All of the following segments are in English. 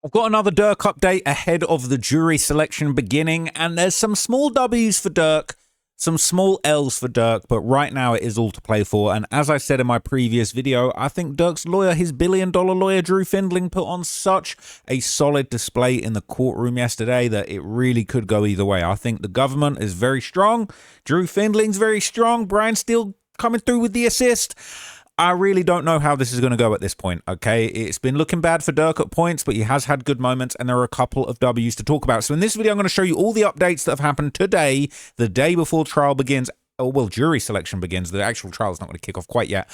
I've got another Durk update ahead of the jury selection beginning, and there's some small W's for Durk, some small L's for Durk, but right now it is all to play for. And as I said in my previous video, I think Durk's lawyer, his billion-dollar lawyer, Drew Findling, put on such a solid display in the courtroom yesterday that it really could go either way. I think the government is very strong. Drew Findling's very strong. Brian Steele coming through with the assist. I really don't know how this is going to go at this point, okay? It's been looking bad for Durk at points, but he has had good moments, and there are a couple of W's to talk about. So in this video, I'm going to show you all the updates that have happened today, the day before trial begins. Oh, well, jury selection begins. The actual trial is not going to kick off quite yet.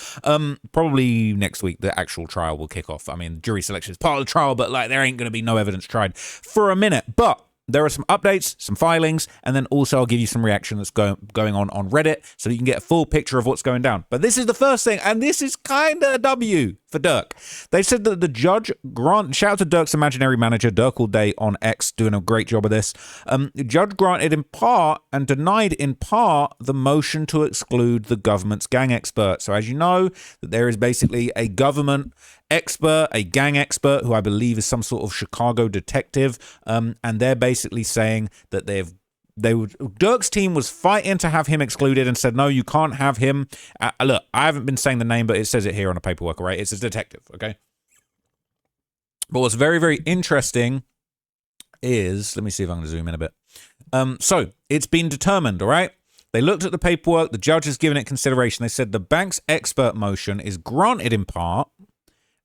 Probably next week, the actual trial will kick off. I mean, jury selection is part of the trial, but like there ain't going to be no evidence tried for a minute. But there are some updates, some filings, and then also I'll give you some reaction that's going on Reddit so that you can get a full picture of what's going down. But this is the first thing, and this is kind of a W for Durk. They said that the judge shout out to Durk's imaginary manager, Durk All Day on X, doing a great job of this. The judge granted in part and denied in part the motion to exclude the government's gang expert. So as you know, that there is basically a government expert, a gang expert, who I believe is some sort of Chicago detective, and they're basically saying that Durk's team was fighting to have him excluded and said, no, you can't have him. Look, I haven't been saying the name, but it says it here on the paperwork, all right? It's a detective, okay? But what's very, very interesting is, let me see if I can zoom in a bit. So it's been determined, all right? They looked at the paperwork. The judge has given it consideration. They said the bank's expert motion is granted in part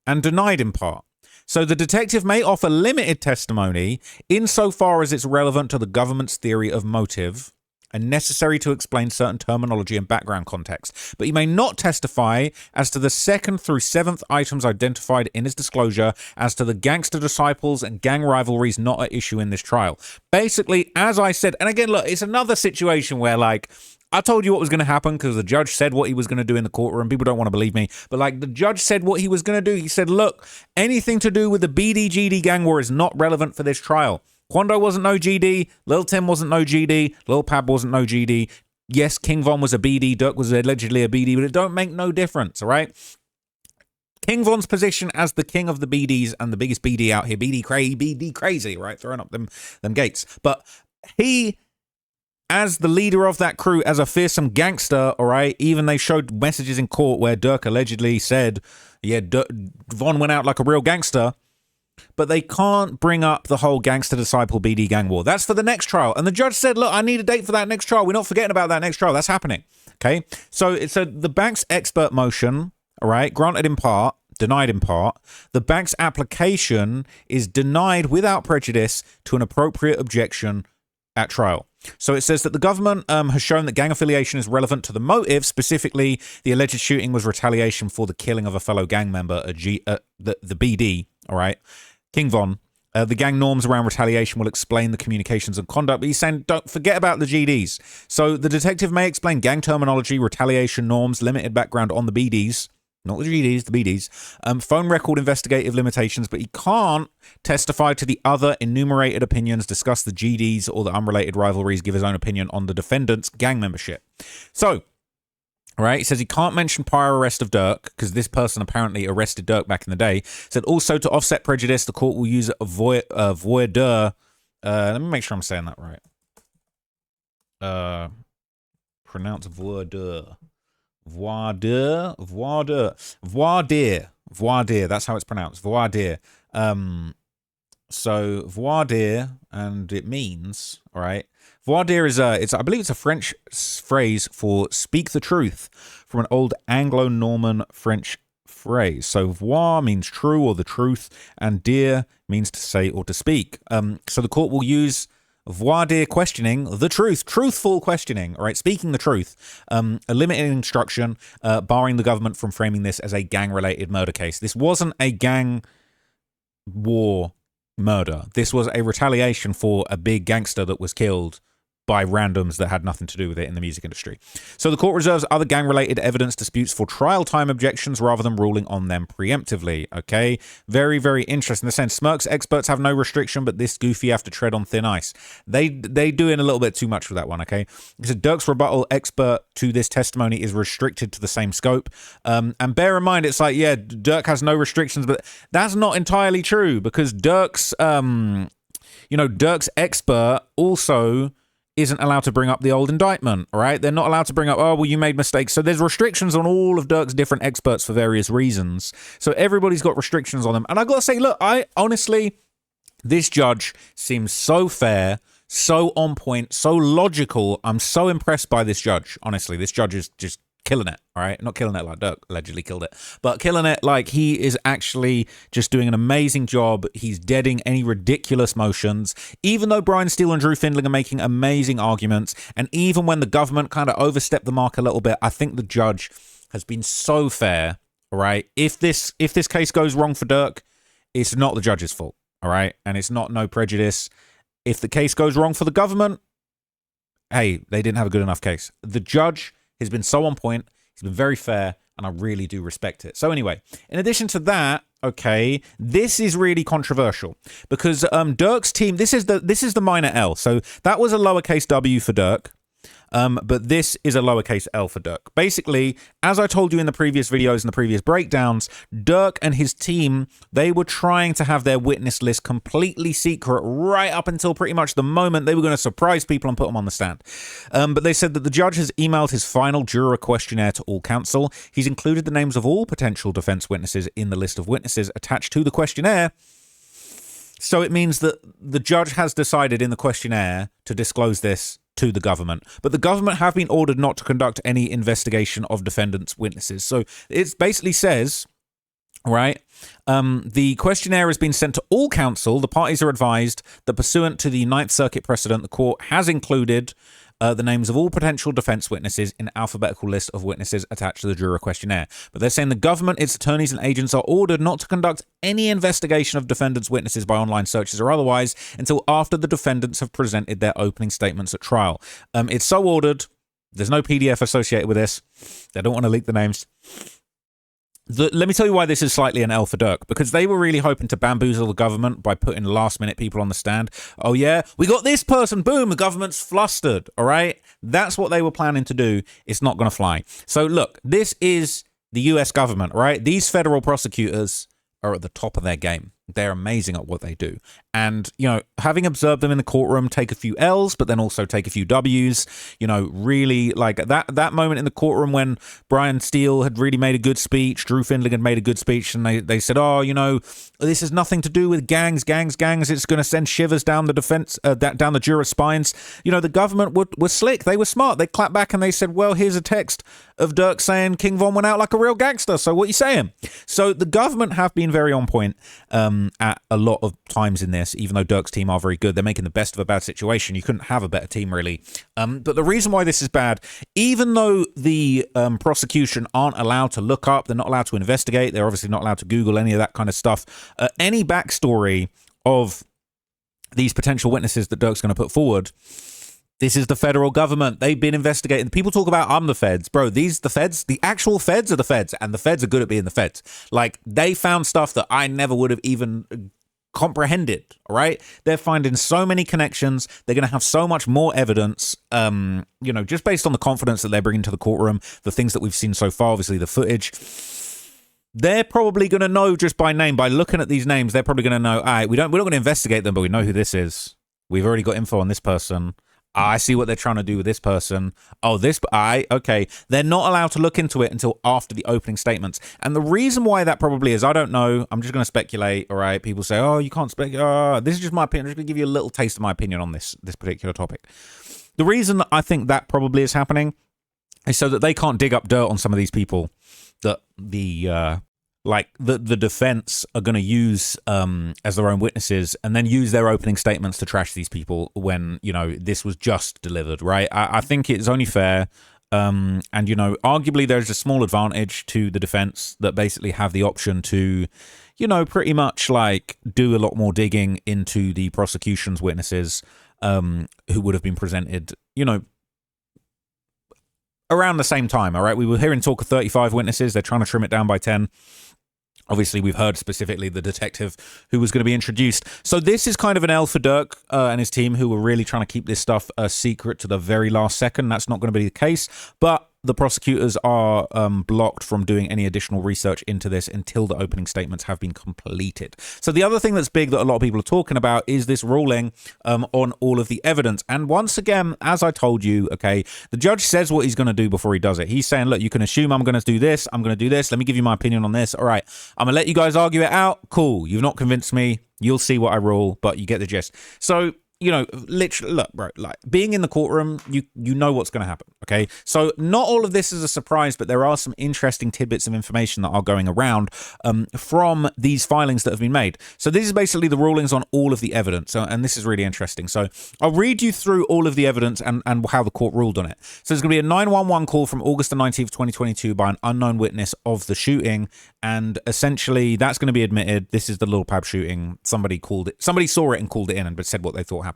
and denied in part. So the detective may offer limited testimony insofar as it's relevant to the government's theory of motive and necessary to explain certain terminology and background context. But he may not testify as to the 2nd through 7th items identified in his disclosure as to the gangster disciples and gang rivalries not at issue in this trial. Basically, as I said, and again, look, it's another situation where, like, I told you what was going to happen because the judge said what he was going to do in the courtroom. People don't want to believe me. But like the judge said what he was going to do. He said, look, anything to do with the BD-GD gang war is not relevant for this trial. Quando wasn't no GD. Lil Tim wasn't no GD. Lil Pab wasn't no GD. Yes, King Von was a BD. Durk was allegedly a BD, but it don't make no difference, all right? King Von's position as the king of the BDs and the biggest BD out here, BD crazy, right? Throwing up them gates. But he, as the leader of that crew, as a fearsome gangster, all right, even they showed messages in court where Durk allegedly said, yeah, Von went out like a real gangster, but they can't bring up the whole gangster disciple BD gang war. That's for the next trial. And the judge said, look, I need a date for that next trial. We're not forgetting about that next trial. That's happening. Okay. So the bank's expert motion, all right, granted in part, denied in part. The bank's application is denied without prejudice to an appropriate objection at trial. So it says that the government has shown that gang affiliation is relevant to the motive. Specifically, the alleged shooting was retaliation for the killing of a fellow gang member, the BD, all right, King Von. The gang norms around retaliation will explain the communications and conduct, but he's saying don't forget about the GDs. So the detective may explain gang terminology, retaliation norms, limited background on the BDs, not the GDs, the BDs, phone record investigative limitations, but he can't testify to the other enumerated opinions, discuss the GDs or the unrelated rivalries, give his own opinion on the defendant's gang membership. So, all right, he says he can't mention prior arrest of Durk because this person apparently arrested Durk back in the day. Said also to offset prejudice, the court will use a voir dire. Let me make sure I'm saying that right. Pronounce voir dire. Voir dire. That's how it's pronounced. Voir dire. So voir dire, and it means, all right. Voir dire is I believe it's a French phrase for speak the truth, from an old Anglo-Norman French phrase. So voir means true or the truth, and dire means to say or to speak. So the court will use voir dire questioning, the truth, truthful questioning, all right, speaking the truth, a limited instruction, barring the government from framing this as a gang-related murder case. This wasn't a gang war murder. This was a retaliation for a big gangster that was killed by randoms that had nothing to do with it in the music industry. So the court reserves other gang-related evidence disputes for trial time objections rather than ruling on them preemptively. Okay, very, very interesting. They're saying Smirk's experts have no restriction, but this goofy have to tread on thin ice. They doing a little bit too much with that one. Okay, so Durk's rebuttal expert to this testimony is restricted to the same scope. And bear in mind, it's like, yeah, Durk has no restrictions, but that's not entirely true because Durk's Durk's expert also isn't allowed to bring up the old indictment, right? They're not allowed to bring up, oh, well, you made mistakes. So there's restrictions on all of Durk's different experts for various reasons. So everybody's got restrictions on them. And I got to say, look, this judge seems so fair, so on point, so logical. I'm so impressed by this judge. Honestly, this judge is just killing it, all right? Not killing it like Durk allegedly killed it, but killing it like he is actually just doing an amazing job. He's deading any ridiculous motions, even though Brian Steele and Drew Findling are making amazing arguments. And even when the government kind of overstepped the mark a little bit, I think the judge has been so fair, all right? If this case goes wrong for Durk, it's not the judge's fault, all right? And it's not no prejudice. If the case goes wrong for the government, hey, they didn't have a good enough case. The judge has been so on point. He's been very fair, and I really do respect it. So anyway, in addition to that, okay, this is really controversial because Durk's team, this is the minor L. So that was a lowercase W for Durk. But this is a lowercase L for Durk. Basically, as I told you in the previous videos and the previous breakdowns, Durk and his team, they were trying to have their witness list completely secret right up until pretty much the moment they were going to surprise people and put them on the stand. But they said that the judge has emailed his final juror questionnaire to all counsel. He's included the names of all potential defense witnesses in the list of witnesses attached to the questionnaire. So it means that the judge has decided in the questionnaire to disclose this to the government, but the government have been ordered not to conduct any investigation of defendants' witnesses. So it basically says, right, the questionnaire has been sent to all counsel. The parties are advised that pursuant to the Ninth Circuit precedent, the court has included the names of all potential defense witnesses in alphabetical list of witnesses attached to the juror questionnaire. But they're saying the government, its attorneys and agents are ordered not to conduct any investigation of defendants' witnesses by online searches or otherwise until after the defendants have presented their opening statements at trial. It's so ordered. There's no PDF associated with this. They don't want to leak the names. Let me tell you why this is slightly an L for Durk, because they were really hoping to bamboozle the government by putting last-minute people on the stand. Oh, yeah, we got this person. Boom, the government's flustered, all right? That's what they were planning to do. It's not going to fly. So, look, this is the U.S. government, right? These federal prosecutors are at the top of their game. They're amazing at what they do. And, having observed them in the courtroom take a few L's, but then also take a few W's, really like that moment in the courtroom when Brian Steele had really made a good speech, Drew Findling had made a good speech, and they said, oh, this has nothing to do with gangs. It's going to send shivers down the defense, down the jurors' spines. The government was slick. They were smart. They clapped back and they said, well, here's a text of Durk saying King Von went out like a real gangster. So what are you saying? So the government have been very on point at a lot of times in this, even though Durk's team are very good. They're making the best of a bad situation. You couldn't have a better team, really. But the reason why this is bad, even though the prosecution aren't allowed to look up, they're not allowed to investigate, they're obviously not allowed to Google any of that kind of stuff, any backstory of these potential witnesses that Durk's going to put forward, this is the federal government. They've been investigating. People talk about, I'm the feds. Bro, the feds, the actual feds are the feds, and the feds are good at being the feds. Like, they found stuff that I never would have even comprehended, all right? They're finding so many connections. They're going to have so much more evidence, just based on the confidence that they're bringing to the courtroom, the things that we've seen so far, obviously the footage. They're probably going to know just by name, by looking at these names, they're probably going to know, all right, we're not going to investigate them, but we know who this is. We've already got info on this person. I see what they're trying to do with this person. Oh, okay. They're not allowed to look into it until after the opening statements. And the reason why that probably is, I don't know. I'm just going to speculate, all right? People say, oh, you can't speculate. This is just my opinion. I'm just going to give you a little taste of my opinion on this particular topic. The reason that I think that probably is happening is so that they can't dig up dirt on some of these people that the defense are going to use as their own witnesses, and then use their opening statements to trash these people when, this was just delivered, right? I think it's only fair. And, arguably there's a small advantage to the defense that basically have the option to, pretty much like do a lot more digging into the prosecution's witnesses. who would have been presented, you know, around the same time. All right, we were hearing talk of 35 witnesses. They're trying to trim it down by 10. Obviously, we've heard specifically the detective who was going to be introduced. So this is kind of an L for Durk and his team, who were really trying to keep this stuff secret to the very last second. That's not going to be the case. But the prosecutors are blocked from doing any additional research into this until the opening statements have been completed. So the other thing that's big that a lot of people are talking about is this ruling on all of the evidence. And once again, as I told you, okay, the judge says what he's going to do before he does it. He's saying, look, you can assume I'm going to do this. I'm going to do this. Let me give you my opinion on this. All right, I'm going to let you guys argue it out. Cool. You've not convinced me. You'll see what I rule, but you get the gist. So, you know, literally, look, bro, like being in the courtroom, you know what's going to happen, okay? So not all of this is a surprise, but there are some interesting tidbits of information that are going around from these filings that have been made. So this is basically the rulings on all of the evidence, and this is really interesting. So I'll read you through all of the evidence and how the court ruled on it. So there's going to be a 911 call from August the 19th, 2022 by an unknown witness of the shooting, and essentially that's going to be admitted. This is the Lil Pab shooting. Somebody saw it and called it in and said what they thought happened.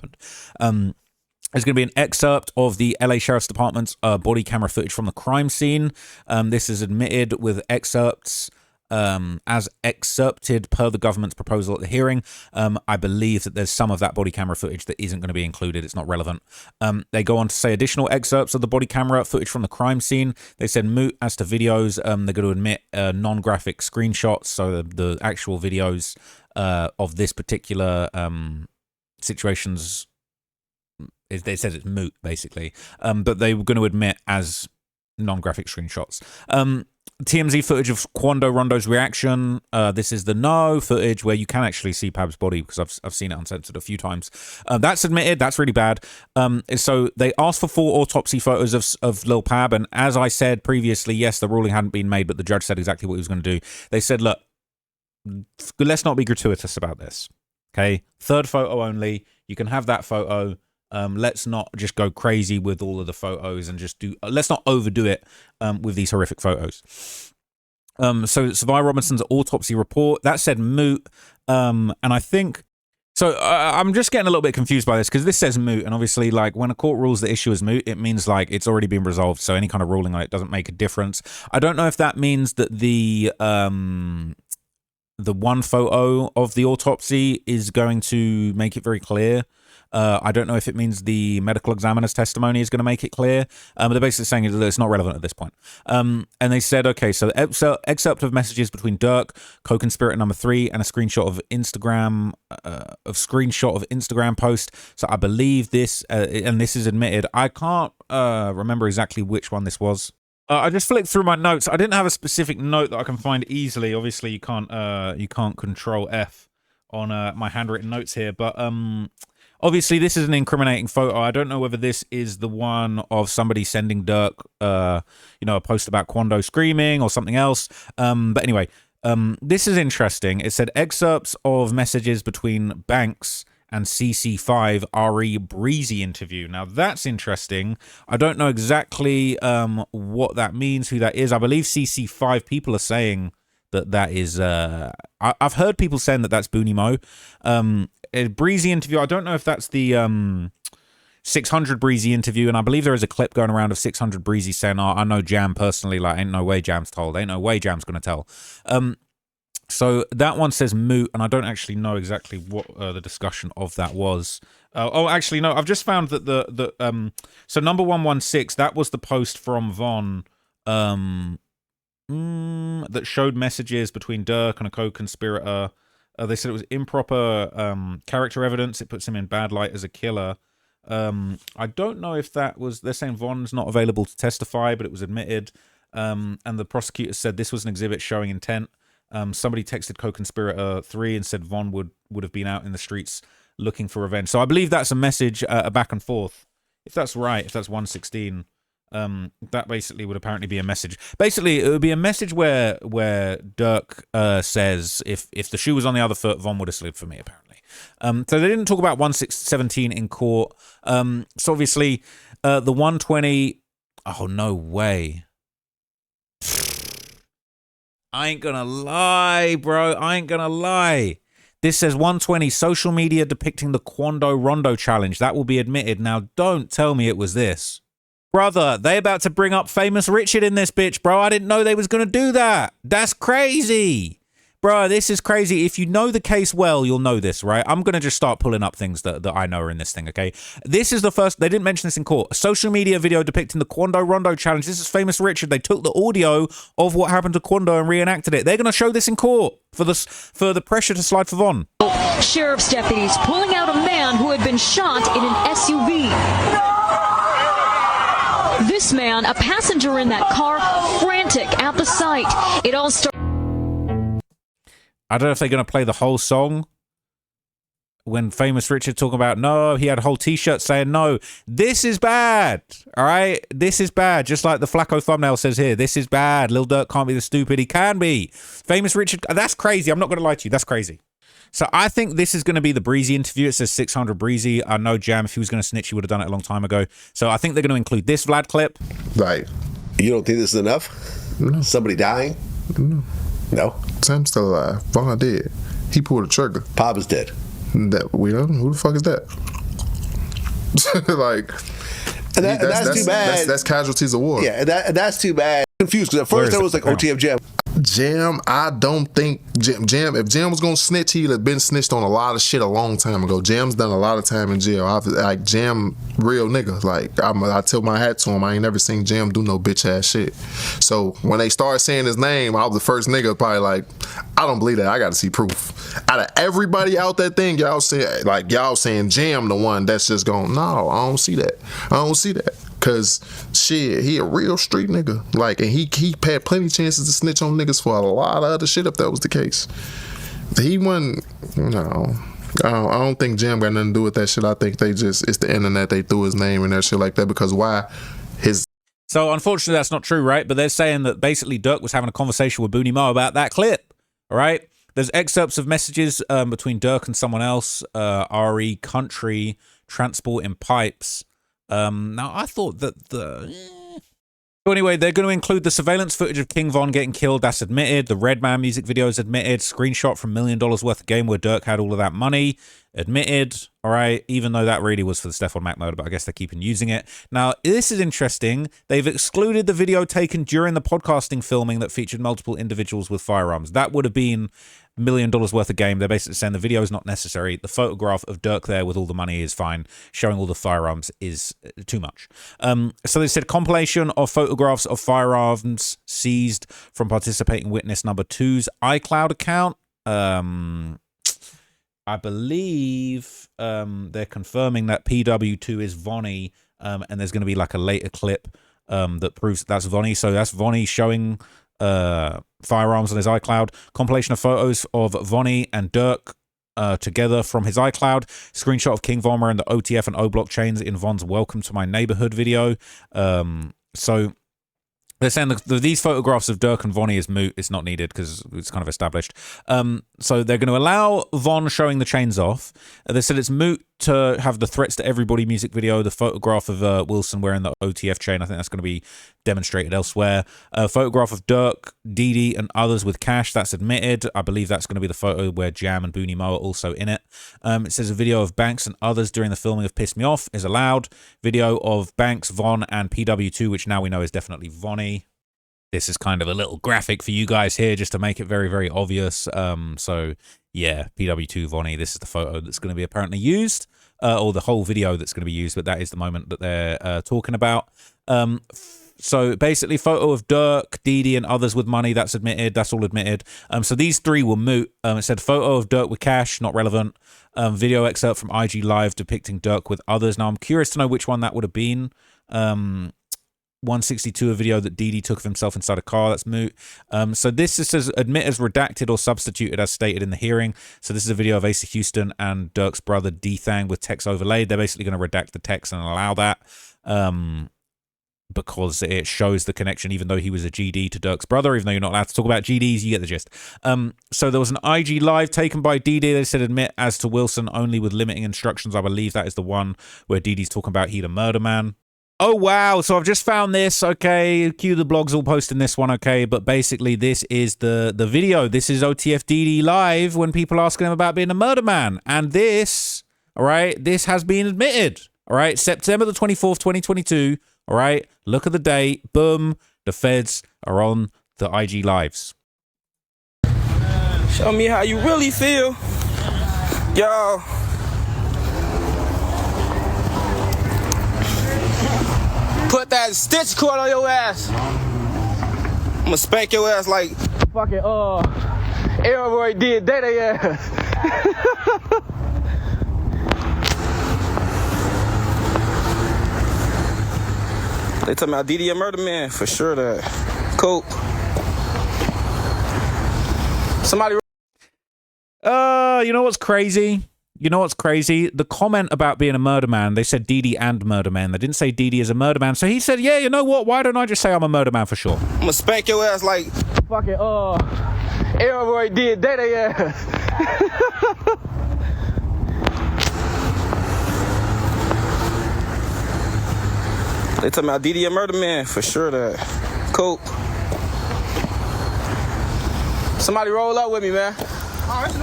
There's going to be an excerpt of the LA Sheriff's Department's body camera footage from the crime scene. This is admitted with excerpts as excerpted per the government's proposal at the hearing. I believe that there's some of that body camera footage that isn't going to be included. It's not relevant. They go on to say additional excerpts of the body camera footage from the crime scene. They said moot as to videos. They're going to admit non-graphic screenshots, so the actual videos of this particular situations, they said it's moot basically, but they were going to admit as non-graphic screenshots. TMZ footage of Quando Rondo's reaction. This is the no footage where you can actually see Pab's body, because I've seen it uncensored a few times. That's admitted. That's really bad. So they asked for 4 autopsy photos of Lil Pab, and as I said previously, yes, the ruling hadn't been made, but the judge said exactly what he was going to do. They said, look, let's not be gratuitous about this. Okay, 3rd photo only. You can have that photo. Let's not just go crazy with all of the photos and just let's not overdo it with these horrific photos. So Survivor Robinson's autopsy report, that said moot. And I think, so I'm just getting a little bit confused by this, because this says moot, and obviously, like, when a court rules the issue is moot, it means like it's already been resolved. So any kind of ruling on it doesn't make a difference. I don't know if that means that the one photo of the autopsy is going to make it very clear. I don't know if it means the medical examiner's testimony is going to make it clear. But they're basically saying that it's not relevant at this point. And they said, okay, so the excerpt of messages between Durk, co-conspirator number 3, and a screenshot of Instagram post. So I believe this, and this is admitted. I can't remember exactly which one this was. I just flicked through my notes. I didn't have a specific note that I can find easily. Obviously, you can't control F on my handwritten notes here, but obviously this is an incriminating photo. I don't know whether this is the one of somebody sending Durk, a post about Quando screaming or something else. But anyway, this is interesting. It said excerpts of messages between Banks and CC5 RE Breezy interview. Now that's interesting. I don't know exactly what that means, who that is. I believe CC5 people are saying that is. I've heard people saying that that's Booney Mo. A Breezy interview. I don't know if that's the 600 Breezy interview, and I believe there is a clip going around of 600 Breezy saying, "Oh, I know Jam personally. Like, ain't no way Jam's told. Ain't no way Jam's gonna tell." So that one says moot, and I don't actually know exactly what the discussion of that was. Actually, no, I've just found that so number 116, that was the post from Von that showed messages between Durk and a co-conspirator. They said it was improper character evidence. It puts him in bad light as a killer. I don't know if that was, they're saying Von's not available to testify, but it was admitted. And the prosecutor said this was an exhibit showing intent. Somebody texted co-conspirator 3 and said Von would have been out in the streets looking for revenge. So I believe that's a message, a back and forth. If that's right, if that's 116, that basically would apparently be a message. Basically, it would be a message where Durk says, if the shoe was on the other foot, Von would have slid for me, apparently. So they didn't talk about 1617 in court. So obviously, the 120, oh, no way. I ain't gonna lie, bro. I ain't gonna lie. This says 120, social media depicting the Quando Rondo challenge. That will be admitted. Now, don't tell me it was this. Brother, they about to bring up Famous Richard in this bitch, bro. I didn't know they was going to do that. That's crazy. Bro, this is crazy. If you know the case well, you'll know this, right? I'm going to just start pulling up things that I know are in this thing, okay? This is the first, they didn't mention this in court. A social media video depicting the Quando Rondo challenge. This is Famous Richard. They took the audio of what happened to Quando and reenacted it. They're going to show this in court for the pressure to slide for Von. Sheriff's deputies pulling out a man who had been shot in an SUV. This man, a passenger in that car, frantic at the sight. It all started. I don't know if they're going to play the whole song when Famous Richard talking about, no, he had a whole t-shirt saying no. This is bad, all right? This is bad, just like the Flacco thumbnail says here. This is bad. Lil Durk can't be the stupid. He can be. Famous Richard, that's crazy. I'm not going to lie to you. That's crazy. So I think this is going to be the Breezy interview. It says 600 Breezy. I know Jam, if he was going to snitch, he would have done it a long time ago. So I think they're going to include this Vlad clip. Right. You don't think this is enough? No. Somebody dying? No. No. Sam's still alive. Von dead. He pulled the trigger. Pop is dead. That we don't. Who the fuck is that? Like, and that's too bad. That's casualties of war. Yeah, and that's too bad. Confused because at first I was like OTF Jam. Jam, I don't think Jam. If Jam was gonna snitch, he'd have been snitched on a lot of shit a long time ago. Jam's done a lot of time in jail. Like Jam, real nigga. Like I tilt my hat to him. I ain't never seen Jam do no bitch ass shit. So when they started saying his name, I was the first nigga probably like, I don't believe that. I got to see proof. Out of everybody out that thing, y'all saying Jam the one that's just going. No, I don't see that. I don't see that. Cause shit, he a real street nigga. Like, and he had plenty of chances to snitch on niggas for a lot of other shit if that was the case. He wasn't. No, I don't think Jam got nothing to do with that shit. I think it's the internet. They threw his name and that shit like that because why? So unfortunately, that's not true, right? But they're saying that basically Durk was having a conversation with Booney Mo about that clip. All right. There's excerpts of messages between Durk and someone else. RE Country Transport in Pipes. Now, I thought that So anyway, they're going to include the surveillance footage of King Von getting killed. That's admitted. The Redman music video is admitted. Screenshot from $1 million worth of game where Durk had all of that money. Admitted. All right. Even though that really was for the Stefan Mac mode, but I guess they're keeping using it. Now, this is interesting. They've excluded the video taken during the podcasting filming that featured multiple individuals with firearms. That would have been $1 million worth of game. They're basically saying the video is not necessary. The photograph of Durk there with all the money is fine. Showing all the firearms is too much. So they said compilation of photographs of firearms seized from participating witness number 2's iCloud account. I believe they're confirming that PW2 is Vonnie, and there's going to be like a later clip that proves that's Vonnie. So that's Vonnie showing firearms on his iCloud. Compilation of photos of Vonnie and Durk together from his iCloud. Screenshot of King Von wearing the OTF and O blockchains in Von's Welcome to My Neighborhood video. So they're saying these photographs of Durk and Vonnie is moot. It's not needed because it's kind of established. So they're going to allow Von showing the chains off. They said it's moot to have the Threats to Everybody music video, the photograph of Wilson wearing the OTF chain. I think that's going to be demonstrated elsewhere. A photograph of Durk, Didi, and others with cash. That's admitted. I believe that's going to be the photo where Jam and Booney Mo are also in it. It says a video of Banks and others during the filming of Piss Me Off is allowed. Video of Banks, Von, and PW2, which now we know is definitely Vonnie. This is kind of a little graphic for you guys here just to make it very, very obvious. So, yeah, PW2 Vonnie, this is the photo that's going to be apparently used, or the whole video that's going to be used, but that is the moment that they're talking about. So basically, photo of Durk, Didi, and others with money, that's admitted. That's all admitted. So these three were moot. It said photo of Durk with cash, not relevant. Video excerpt from IG Live depicting Durk with others. Now, I'm curious to know which one that would have been. 162, a video that Didi took of himself inside a car, that's moot. So this says admit as redacted or substituted as stated in the hearing. So this is a video of Asa Houston and Durk's brother D-Thang with text overlaid. They're basically going to redact the text and allow that because it shows the connection, even though he was a GD to Durk's brother, even though you're not allowed to talk about GDs, you get the gist. So there was an IG Live taken by Didi. They said admit as to Wilson only with limiting instructions. I believe that is the one where Didi's talking about he the murder man. Oh, wow. So I've just found this. Okay. Cue the blogs all posting this one. Okay. But basically, this is the video. This is OTFDD live when people asking him about being a murder man. And this, all right, this has been admitted. All right. September the 24th, 2022. All right. Look at the date. Boom. The feds are on the IG lives. Show me how you really feel. Yo. Put that stitch cord on your ass. I'ma spank your ass like fucking Elroy did Day ass. They talking about DD a murder man for sure. That cool. Somebody. You know what's crazy? You know what's crazy? The comment about being a murder man, they said DD and murder man. They didn't say DD as a murder man. So he said, yeah, you know what? Why don't I just say I'm a murder man for sure? I'ma spank your ass like fucking Elroy did Day ass. They talking about DD a murder man for sure. That cool. Somebody roll up with me, man.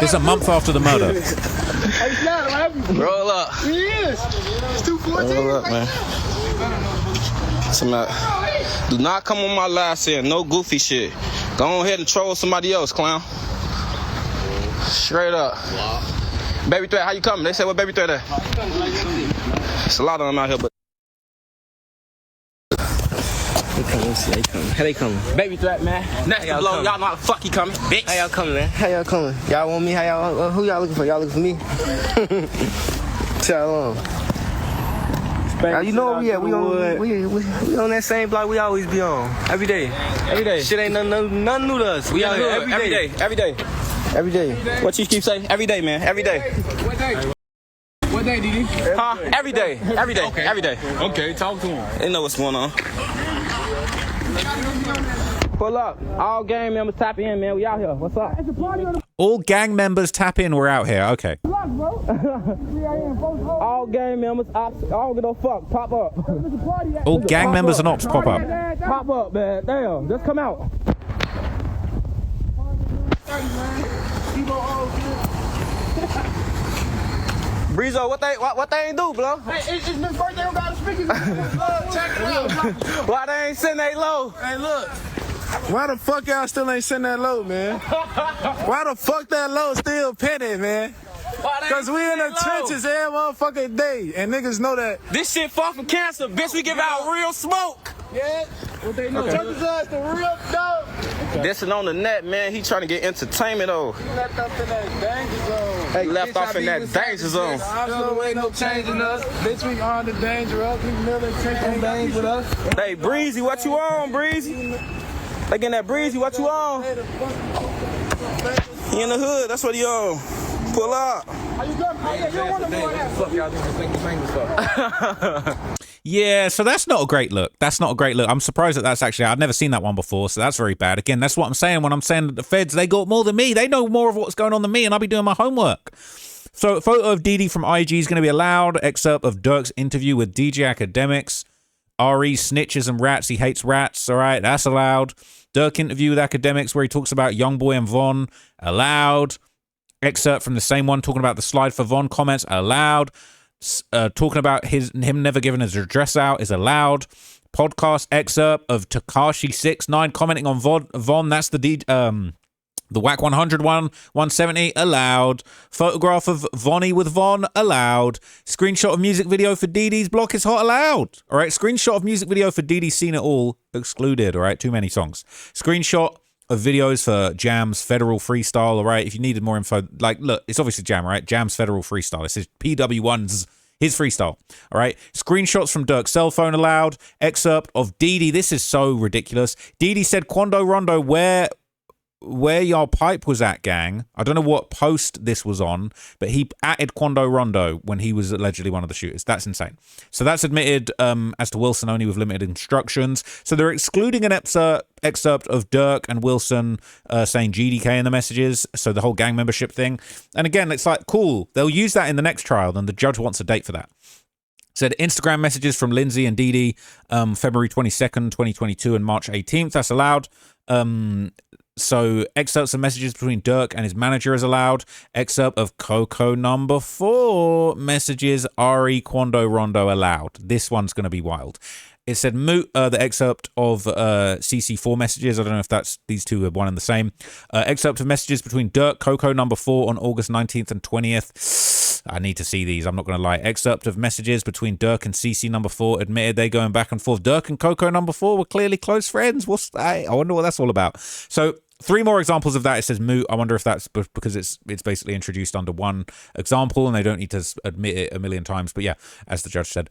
It's a month after the murder. Roll up. He is. It's 214. Roll up, man. Do not come on my live saying no goofy shit. Go ahead and troll somebody else, clown. Straight up. Baby threat, how you coming? They said what baby threat at? It's a lot of them out here, but. They coming. How they coming? Baby threat, man. Next to blow, y'all know how the fuck he coming, bitch. How y'all coming, man? How y'all coming? Y'all want me? How y'all? Who y'all looking for? Y'all looking for me? Tell them. You know where we at? We on that same block we always be on. Every day. Every day. Shit ain't nothing new to us. We out here every day. Every day. Every day. What you keep saying? Every day, man. Every day. What day? What day, DD? Huh? Every day. Every day. Okay. Every day. Okay, talk to him. They know what's going on. Pull up. All gang members tap in, man. We out here. What's up? All gang members tap in. We're out here. Okay. All gang members, ops, I don't give no fuck. Pop up. All gang members and ops pop up. Pop up, man. Damn. Just come out. Breezo, what they ain't do, bro? Hey, it's his birthday. We got to speak. Check it out. Why they ain't sitting they low? Hey, look. Why the fuck y'all still ain't sending that low, man? Why the fuck that low still pending, man? Cause we in the trenches every motherfucking day, and niggas know that. This shit far from cancer, bitch. We give out real smoke. Yeah. What they know? Trenches us the real dope. Dissing on the net, man. He trying to get entertainment, though. He left off in that danger zone. He left off in that danger zone. Also, ain't no changing us. Bitch, we on the danger up. We really taking things with us. Hey, Breezy, what you on, Breezy? They getting that Breezy, what you on? He in the hood, that's what he on. Pull up. Yeah, so that's not a great look. That's not a great look. I'm surprised that that's actually, I've never seen that one before, so that's very bad. Again, that's what I'm saying when I'm saying that the feds, they got more than me. They know more of what's going on than me, and I'll be doing my homework. So a photo of DD from IG is going to be allowed. Excerpt of Durk's interview with DJ Academics. RE snitches and rats. He hates rats. All right, that's allowed. Durk interview with Academics where he talks about Youngboy and Von. Allowed. Excerpt from the same one talking about the slide for Von. Comments allowed. Talking about him never giving his address out is allowed. Podcast excerpt of Tekashi 6ix9ine commenting on Von. That's the Whack 100 one, 170 allowed. Photograph of Vonnie with Von allowed. Screenshot of music video for DD's Block is Hot allowed. All right, screenshot of music video for DD's Seen It All excluded. All right, too many songs. Screenshot of videos for Jam's Federal Freestyle. All right, if you needed more info, like, look, it's obviously Jam, right? Jam's Federal Freestyle. This is PW1's his freestyle. All right, screenshots from Durk's cell phone allowed. Excerpt of DD. This is so ridiculous. DD said, "Quando Rondo, where y'all pipe was at, gang." I don't know what post this was on, but he added Quando Rondo when he was allegedly one of the shooters. That's insane. So that's admitted as to Wilson only with limited instructions. So they're excluding an excerpt of Durk and Wilson saying GDK in the messages. So the whole gang membership thing. And again, it's like, cool. They'll use that in the next trial, and the judge wants a date for that. Said Instagram messages from Lindsay and Dee February 22nd, 2022 and March 18th. That's allowed. So excerpts of messages between Durk and his manager is allowed. Excerpt of Coco number 4 messages Ari Quando Rondo allowed. This one's going to be wild. It said Moot, the excerpt of CC4 messages. I don't know if that's these two are one and the same. Excerpt of messages between Durk, Coco number 4 on August 19th and 20th. I need to see these. I'm not going to lie. Excerpt of messages between Durk and CC number 4. Admitted they going back and forth. Durk and Coco number 4 were clearly close friends. What's that? I wonder what that's all about. So 3 more examples of that. It says Moot. I wonder if that's because it's basically introduced under one example and they don't need to admit it a million times. But yeah, as the judge said.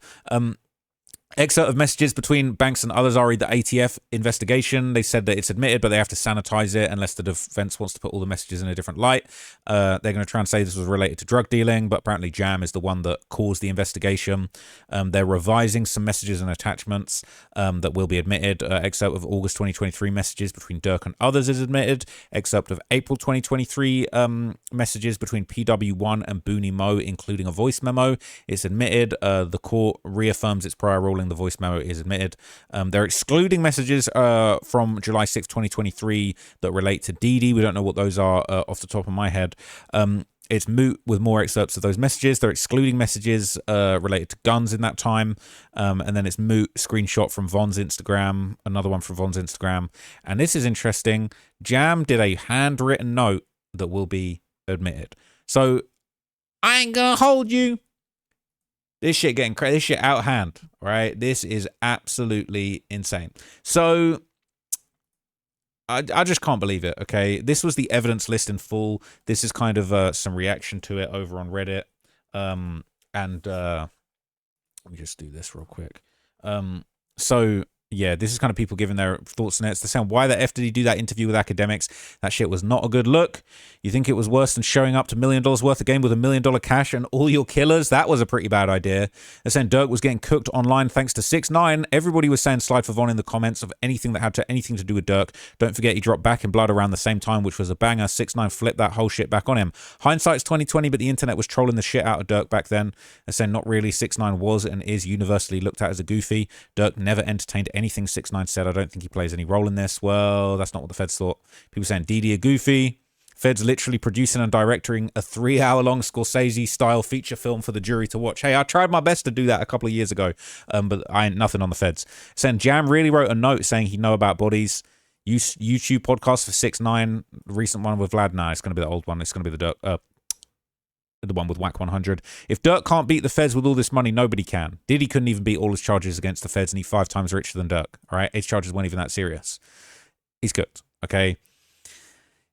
Excerpt of messages between Banks and others. Ari, the ATF investigation. They said that it's admitted, but they have to sanitize it unless the defense wants to put all the messages in a different light. They're going to try and say this was related to drug dealing, but apparently Jam is the one that caused the investigation. They're revising some messages and attachments that will be admitted. Excerpt of August 2023 messages between Durk and others is admitted. Excerpt of April 2023 messages between PW1 and Booney Mo, including a voice memo, is admitted. The court reaffirms its prior ruling. The voice memo is admitted. They're excluding messages from July 6, 2023 that relate to Dee. We don't know what those are off the top of my head. It's Moot with more excerpts of those messages. They're excluding messages related to guns in that time. And then it's Moot screenshot from Von's Instagram, another one from Von's Instagram. And this is interesting. Jam did a handwritten note that will be admitted. So I ain't gonna hold you. This shit getting crazy. This shit out of hand, right? This is absolutely insane. So I just can't believe it, okay? This was the evidence list in full. This is kind of some reaction to it over on Reddit. Let me just do this real quick. So yeah, this is kind of people giving their thoughts on it. It's the same. Why the F did he do that interview with academics? That shit was not a good look. You think it was worse than showing up to $1 million worth of game with $1 million cash and all your killers? That was a pretty bad idea. They're saying Durk was getting cooked online thanks to 6ix9ine. Everybody was saying slide for Von in the comments of anything that had anything to do with Durk. Don't forget he dropped Back in Blood around the same time, which was a banger. 6ix9ine flipped that whole shit back on him. Hindsight's 2020, but the internet was trolling the shit out of Durk back then. They're saying not really. 6ix9ine was and is universally looked at as a goofy. Durk never entertained anything 6ix9ine said. I don't think he plays any role in this. Well, that's not what the feds thought. People saying Dee a goofy. Feds literally producing and directing a 3-hour-long Scorsese-style feature film for the jury to watch. Hey, I tried my best to do that a couple of years ago, but I ain't nothing on the feds. Saying Jam really wrote a note saying he'd know about bodies. YouTube podcast for 6ix9ine. Recent one with Vlad. Nah, it's going to be the old one. It's going to be the Durk. The one with Whack 100. If Durk can't beat the feds with all this money, nobody can. Diddy couldn't even beat all his charges against the feds, and he's 5 times richer than Durk. All right, his charges weren't even that serious. He's good. Okay,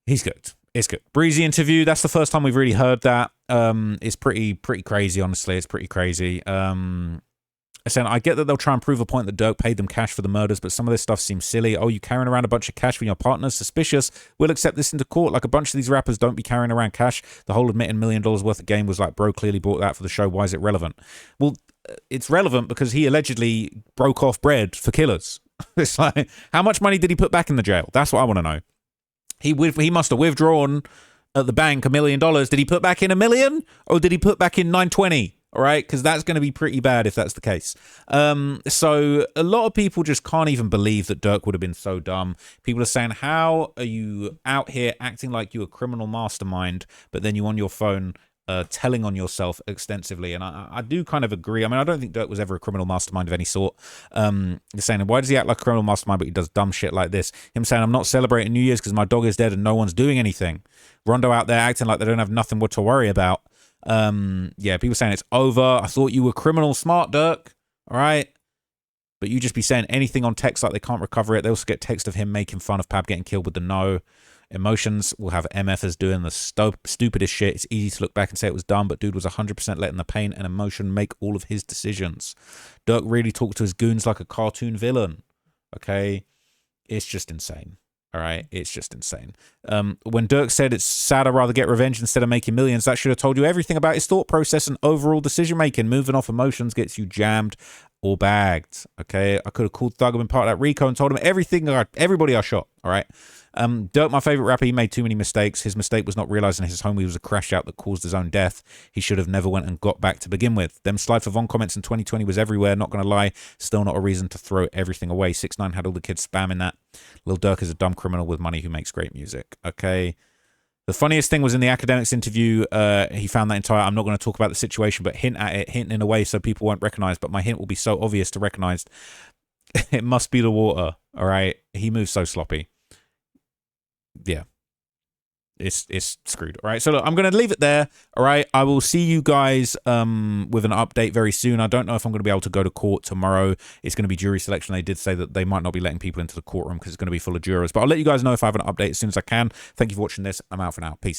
he's good. It's good. Breezy interview. That's the first time we've really heard that. It's pretty crazy. Honestly, it's pretty crazy. I get that they'll try and prove a point that Durk paid them cash for the murders, but some of this stuff seems silly. Oh, you carrying around a bunch of cash from your partners? Suspicious. We'll accept this into court. Like a bunch of these rappers don't be carrying around cash. The whole admitting $1 million worth of game was like, bro, clearly bought that for the show. Why is it relevant? Well, it's relevant because he allegedly broke off bread for killers. It's like, how much money did he put back in the jail? That's what I want to know. He must have withdrawn at the bank $1 million. Did he put back in $1 million or did he put back in 920? All right, because that's going to be pretty bad if that's the case. So a lot of people just can't even believe that Durk would have been so dumb. People are saying, how are you out here acting like you're a criminal mastermind, but then you on your phone telling on yourself extensively? And I do kind of agree. I mean, I don't think Durk was ever a criminal mastermind of any sort. They're saying, why does he act like a criminal mastermind, but he does dumb shit like this? Him saying, I'm not celebrating New Year's because my dog is dead and no one's doing anything. Rondo out there acting like they don't have nothing to worry about. Yeah, people saying it's over. I thought you were criminal smart, Durk. All right. But you just be saying anything on text like they can't recover it. They also get text of him making fun of Pab getting killed with the no. Emotions will have MFers doing the stupidest shit. It's easy to look back and say it was dumb, but dude was 100% letting the pain and emotion make all of his decisions. Durk really talked to his goons like a cartoon villain. Okay. It's just insane. All right, it's just insane. When Durk said it's sad I'd rather get revenge instead of making millions, that should have told you everything about his thought process and overall decision making. Moving off emotions gets you jammed or bagged. Okay, I could have called Thug and been part of that Rico and told him everybody I shot. All right. Durk, my favorite rapper, he made too many mistakes. His mistake was not realizing his homie was a crash out that caused his own death. He should have never went and got back to begin with. Them slide for Von comments in 2020 was everywhere. Not gonna lie, still not a reason to throw everything away. 6ix9ine had all the kids spamming that. Lil Durk is a dumb criminal with money who makes great music. Okay. The funniest thing was in the academics interview, he found that entire, I'm not going to talk about the situation, but hint at it, hint in a way so people won't recognize, but my hint will be so obvious to recognize. It must be the water, all right? He moves so sloppy. Yeah. It's screwed, all right? So look, I'm going to leave it there, all right? I will see you guys with an update very soon. I don't know if I'm going to be able to go to court tomorrow. It's going to be jury selection. They did say that they might not be letting people into the courtroom because it's going to be full of jurors. But I'll let you guys know if I have an update as soon as I can. Thank you for watching this. I'm out for now. Peace.